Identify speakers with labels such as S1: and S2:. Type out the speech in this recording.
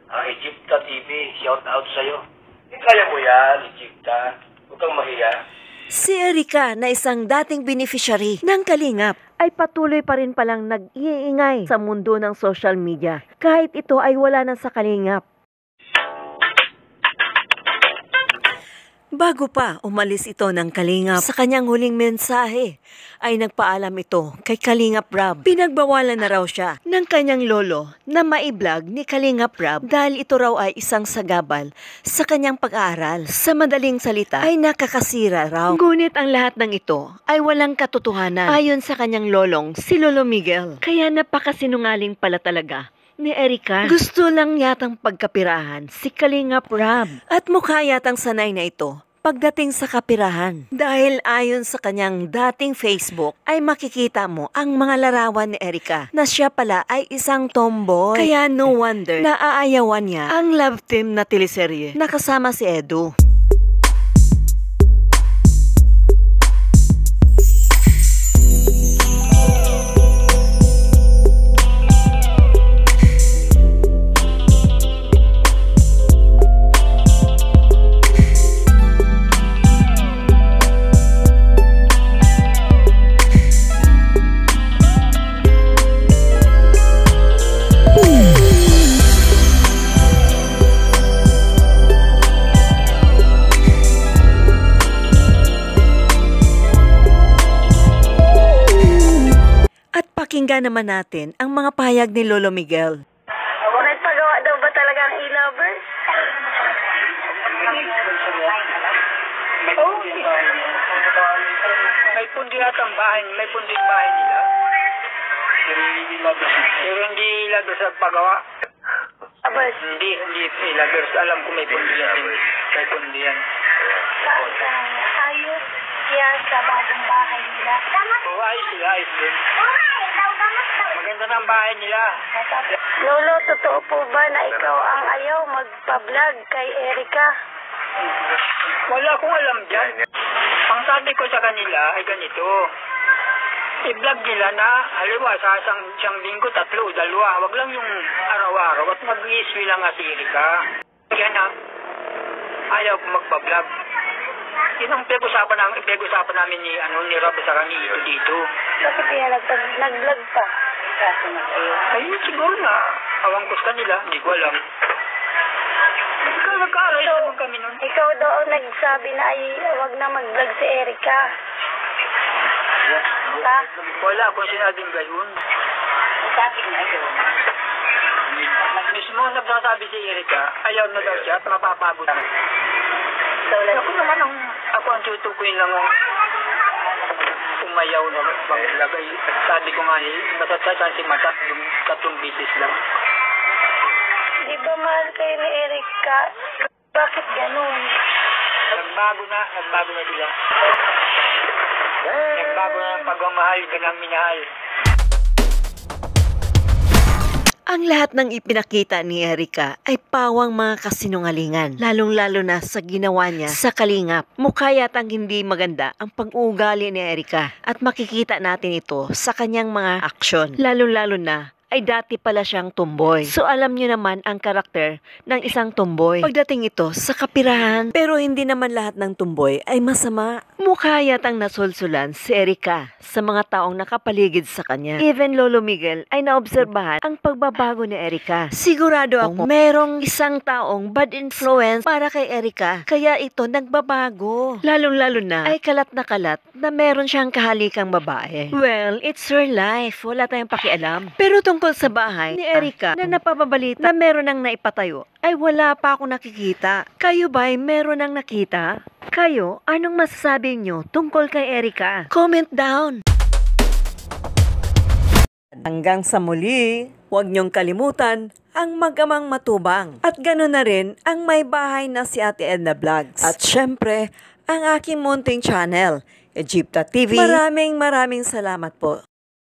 S1: Egypta TV, shout out sa'yo. Kaya mo yan, Egypta. Huwag kang mahiya.
S2: Si Erica na isang dating beneficiary ng Kalingap ay patuloy pa rin palang nag-iingay sa mundo ng social media kahit ito ay wala na sa Kalingap. Bago pa umalis ito ng Kalingap, sa kanyang huling mensahe ay nagpaalam ito kay Kalingap Rab. Pinagbawalan na raw siya ng kanyang lolo na maiblog ni Kalingap Rab dahil ito raw ay isang sagabal sa kanyang pag-aaral. Sa madaling salita ay nakakasira raw. Ngunit ang lahat ng ito ay walang katotohanan ayon sa kanyang lolong si Lolo Miguel. Kaya napakasinungaling pala talaga ni Erica. Gusto lang yatang pagkapirahan si Kalingap Rab. At mukha yatang sanay na ito pagdating sa kapirahan. Dahil ayon sa kanyang dating Facebook ay makikita mo ang mga larawan ni Erica na siya pala ay isang tomboy. Kaya no wonder na aayawan niya ang love team na teleserye na kasama si Edu. Pakinggan naman natin ang mga pahayag ni Lolo Miguel.
S3: Nagpagawa daw ba talaga ang e-lovers?
S4: Oh, may pundi yata ang bahay, may pundi ang bahay nila. Pero hindi labers sa paggawa.
S3: Abas,
S4: Hindi labers. Alam ko may pundi yan. May pundi yan.
S3: ayos siya sa bagong bahay nila.
S4: Oo, ayos sila, ayos din. Maganda na ang bahay nila.
S3: Lolo, totoo po ba na ikaw ang ayaw magpa-vlog kay Erica?
S4: Wala akong alam dyan. Ang sabi ko sa kanila ay ganito. I-vlog nila na, halimbawa sa isang linggo, 3 o 2. Wag lang yung araw-araw at mag-iiswi lang nga si Erica. Kaya na, ayaw ko magpa-vlog. Yun ang pag-usapan namin ni Rob sa kanila dito.
S3: Bakit kaya nag-vlog pa?
S4: Ayun, siguro na. Awang ko sa kanila, hindi ko alam. Nagkaaray naman kami nun.
S3: Ikaw daw ang nagsabi na ay wag na mag-vlog si Erica. Ha?
S4: Wala akong sinabing gayon.
S3: Sabi na ito.
S4: Mismo nagsasabi si Erica, ayaw na daw siya at mapapagod. Ako ang tutukuin lang ang umayaw na maglagay. Sabi ko nga nasasaysan si Mata yung 3 bisis lang.
S3: Di ba mahal kayo ni Erica? Bakit ganun?
S4: Nagbago na sila. Nagbago na ang pagmamahal ka ng minahal.
S2: Ang lahat ng ipinakita ni Erica ay pawang mga kasinungalingan, lalong-lalo na sa ginawa niya sa Kalingap. Mukha yatang hindi maganda ang pag-uugali ni Erica at makikita natin ito sa kanyang mga aksyon, lalong-lalo na ay dati pala siyang tomboy. So alam niyo naman ang karakter ng isang tomboy pagdating ito sa kapirahan. Pero hindi naman lahat ng tomboy ay masama. Mukha yatang nasulsulan si Erica sa mga taong nakapaligid sa kanya. Even Lolo Miguel ay naobserbahan ang pagbabago ni Erica. Sigurado ako merong isang taong bad influence para kay Erica, kaya ito nagbabago. Lalong-lalo na ay kalat na meron siyang kahalikang babae. Well, it's her life. Wala tayong pakialam. Pero tungkol sa bahay ni Erica na napapabalita na meron nang naipatayo, ay wala pa ako nakikita. Kayo ba'y meron nang nakita? Kayo, anong masasabi nyo tungkol kay Erica? Comment down! Hanggang sa muli, huwag niyong kalimutan ang Mag-amang Matubang. At gano'n na rin ang May Bahay na si Ate Edna Vlogs. At syempre, ang aking munting channel, Egypta TV. Maraming salamat po.